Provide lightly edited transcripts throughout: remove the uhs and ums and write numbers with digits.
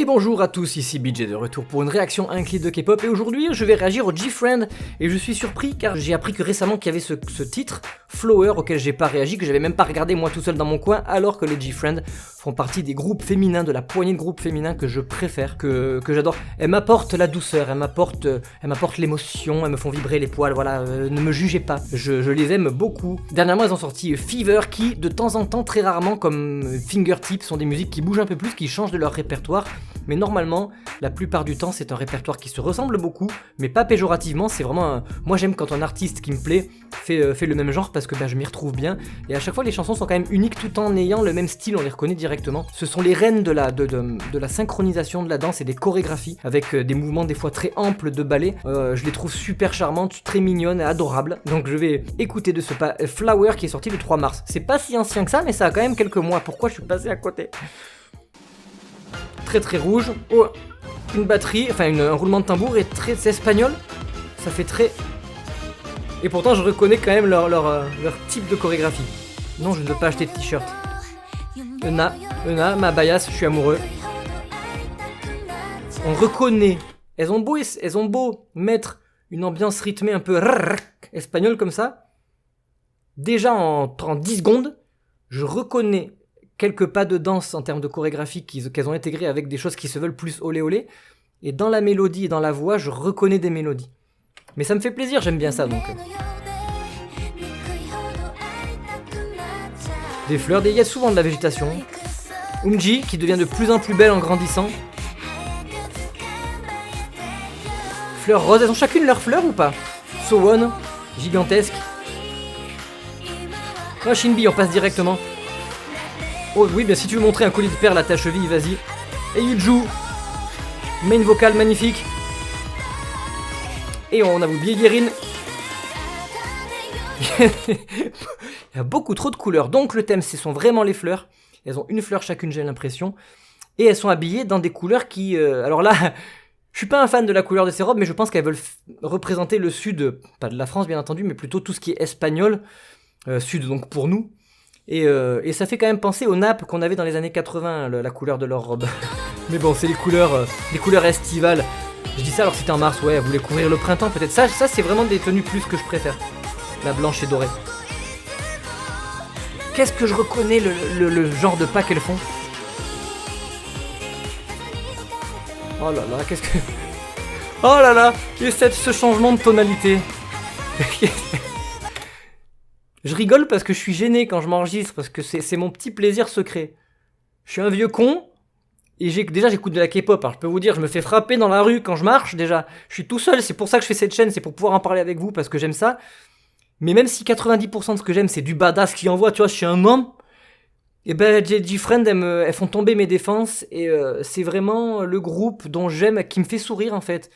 bonjour à tous, ici BJ de retour pour une réaction à un clip de K-pop et aujourd'hui je vais réagir au GFriend et je suis surpris car j'ai appris que récemment qu'il y avait ce titre, Flower, auquel j'ai pas réagi, que j'avais même pas regardé moi tout seul dans mon coin alors que les GFriend font partie des groupes féminins, de la poignée de groupes féminins que je préfère, que j'adore. Elles m'apportent la douceur, elles m'apportent l'émotion, elles me font vibrer les poils, voilà, ne me jugez pas, je les aime beaucoup. Dernièrement elles ont sorti Fever qui de temps en temps, très rarement comme Fingertips, sont des musiques qui bougent un peu plus, qui changent de leur répertoire. Mais normalement, la plupart du temps, c'est un répertoire qui se ressemble beaucoup, mais pas péjorativement, c'est vraiment un... Moi j'aime quand un artiste qui me plaît fait le même genre parce que je m'y retrouve bien, et à chaque fois les chansons sont quand même uniques tout en ayant le même style, on les reconnaît directement. Ce sont les reines de la synchronisation de la danse et des chorégraphies, avec des mouvements des fois très amples de ballet. Je les trouve super charmantes, très mignonnes et adorables, donc je vais écouter de ce pas Flower qui est sorti le 3 mars. C'est pas si ancien que ça, mais ça a quand même quelques mois, pourquoi je suis passé à côté? Très très rouge, oh, une batterie, enfin un roulement de tambour et très espagnol, ça fait très... Et pourtant je reconnais quand même leur type de chorégraphie. Non, je ne veux pas acheter de t-shirt. Euna, ma baillasse, je suis amoureux. On reconnaît, elles ont beau mettre une ambiance rythmée un peu espagnole comme ça. Déjà en 10 secondes, je reconnais quelques pas de danse en termes de chorégraphie qu'elles ont intégré avec des choses qui se veulent plus olé olé. Et dans la mélodie et dans la voix, je reconnais des mélodies. Mais ça me fait plaisir, j'aime bien ça donc. Des fleurs, il y a souvent de la végétation. Umji qui devient de plus en plus belle en grandissant. Fleurs roses, elles ont chacune leurs fleurs ou pas? Sowon, gigantesque. Oh, Shinbi, on passe directement. Oh oui, bien si tu veux montrer un collier de perles à ta cheville, vas-y. Et Yuju, main vocal magnifique. Et on a oublié Yerin. Il y a beaucoup trop de couleurs, donc le thème ce sont vraiment les fleurs. Elles ont une fleur chacune, j'ai l'impression. Et elles sont habillées dans des couleurs qui... alors là, je suis pas un fan de la couleur de ces robes, mais je pense qu'elles veulent représenter le sud, pas de la France bien entendu, mais plutôt tout ce qui est espagnol. Sud donc pour nous. Et ça fait quand même penser aux nappes qu'on avait dans les années 80, la couleur de leur robe. Mais bon, c'est les couleurs estivales. Je dis ça alors que c'était en mars, ouais, vous voulez couvrir le printemps peut-être. Ça c'est vraiment des tenues plus que je préfère. La blanche et dorée. Qu'est-ce que je reconnais le genre de pas qu'elles font. Oh là là, qu'est-ce que... Oh là là, et ce changement de tonalité. Je rigole parce que je suis gêné quand je m'enregistre, parce que c'est mon petit plaisir secret. Je suis un vieux con, et déjà j'écoute de la K-pop, alors je peux vous dire, je me fais frapper dans la rue quand je marche, déjà. Je suis tout seul, c'est pour ça que je fais cette chaîne, c'est pour pouvoir en parler avec vous, parce que j'aime ça. Mais même si 90% de ce que j'aime, c'est du badass qui envoie, tu vois, je suis un homme, et ben GFriend, elles font tomber mes défenses, et c'est vraiment le groupe dont j'aime, qui me fait sourire en fait.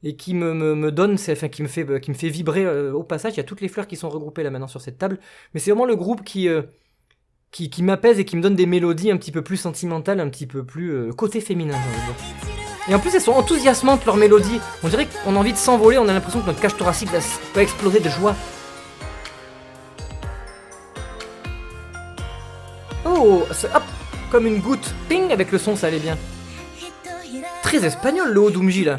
Et qui me donne, enfin qui me fait vibrer au passage. Il y a toutes les fleurs qui sont regroupées là maintenant sur cette table, mais c'est vraiment le groupe qui m'apaise et qui me donne des mélodies un petit peu plus sentimentales, un petit peu plus côté féminin, j'ai envie de dire. Et en plus elles sont enthousiasmantes leurs mélodies. On dirait qu'on a envie de s'envoler, on a l'impression que notre cage thoracique va exploser de joie. Oh, hop, comme une goutte, ping, avec le son ça allait bien. Très espagnol le haut d'Umji là.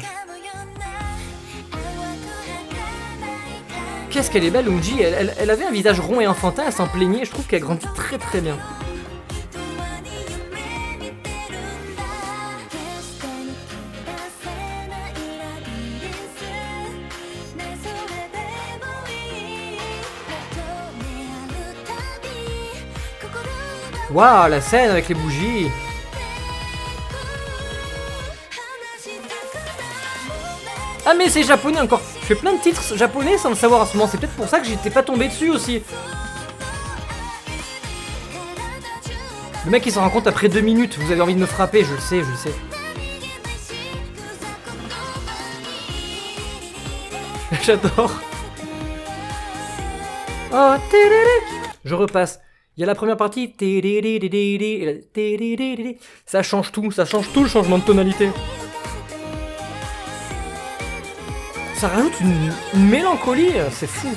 Qu'est-ce qu'elle est belle, Umji, elle avait un visage rond et enfantin, elle s'en plaignait, je trouve qu'elle grandit très très bien. Waouh, la scène avec les bougies. Ah mais c'est japonais encore. Je fais plein de titres japonais sans le savoir en ce moment. C'est peut-être pour ça que j'étais pas tombé dessus aussi. Le mec il s'en rend compte après 2 minutes. Vous avez envie de me frapper, je le sais, je le sais. J'adore. Oh, je repasse. Il y a la première partie. Ça change tout le changement de tonalité. Ça rajoute une mélancolie, c'est fou.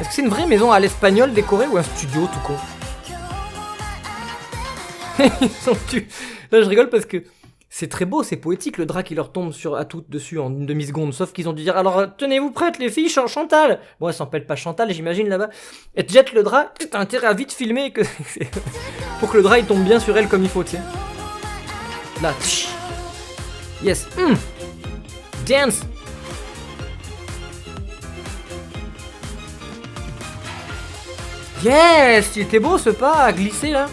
Est-ce que c'est une vraie maison à l'espagnol décorée ou un studio tout con? Ils sont tués. Là, je rigole parce que c'est très beau, c'est poétique, le drap qui leur tombe à toutes dessus en une demi-seconde. Sauf qu'ils ont dû dire, alors tenez-vous prêtes les filles, Chantal. Bon, elle s'appelle pas Chantal, j'imagine, là-bas. Elle te jette le drap, t'as intérêt à vite filmer que... pour que le drap il tombe bien sur elle comme il faut, tiens. Là, tch. Yes. Dance. Yes, il était beau ce pas à glisser là.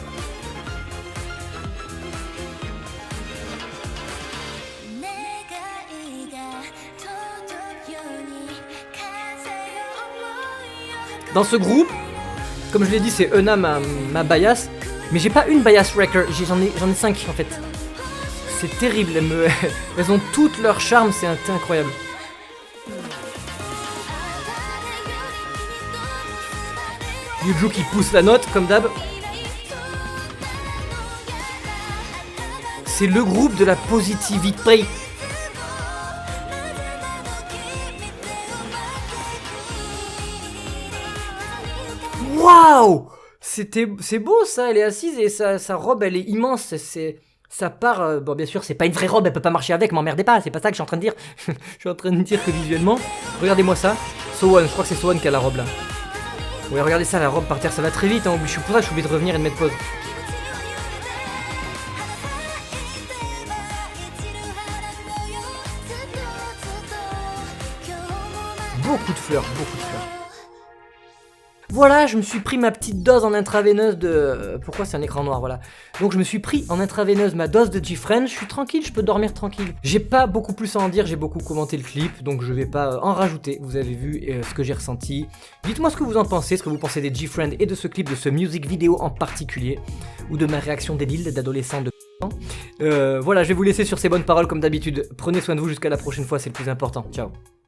Dans ce groupe, comme je l'ai dit, c'est Euna ma bias, mais j'ai pas une bias wrecker, j'en ai 5 en fait. C'est terrible, elles ont toutes leur charme, c'est incroyable. Yuju qui pousse la note, comme d'hab. C'est le groupe de la positivité. Waouh! C'est beau ça, elle est assise et sa robe elle est immense, ça part... bon bien sûr c'est pas une vraie robe, elle peut pas marcher avec, m'emmerdez pas, c'est pas ça que je suis en train de dire. Je suis en train de dire que visuellement, regardez-moi ça, Sowon, je crois que c'est Sowon qui a la robe là. Ouais, regardez ça, la robe par terre, ça va très vite, hein. Je suis pour ça que je suis obligé de revenir et de mettre pause. Beaucoup de fleurs, beaucoup de fleurs. Voilà, je me suis pris ma petite dose en intraveineuse de... Pourquoi c'est un écran noir, voilà. Donc je me suis pris en intraveineuse ma dose de GFriend, je suis tranquille, je peux dormir tranquille. J'ai pas beaucoup plus à en dire, j'ai beaucoup commenté le clip, donc je vais pas en rajouter. Vous avez vu ce que j'ai ressenti. Dites-moi ce que vous en pensez, ce que vous pensez des GFriend et de ce clip, de ce music vidéo en particulier, ou de ma réaction débile d'adolescent de... Voilà, je vais vous laisser sur ces bonnes paroles comme d'habitude. Prenez soin de vous jusqu'à la prochaine fois, c'est le plus important. Ciao.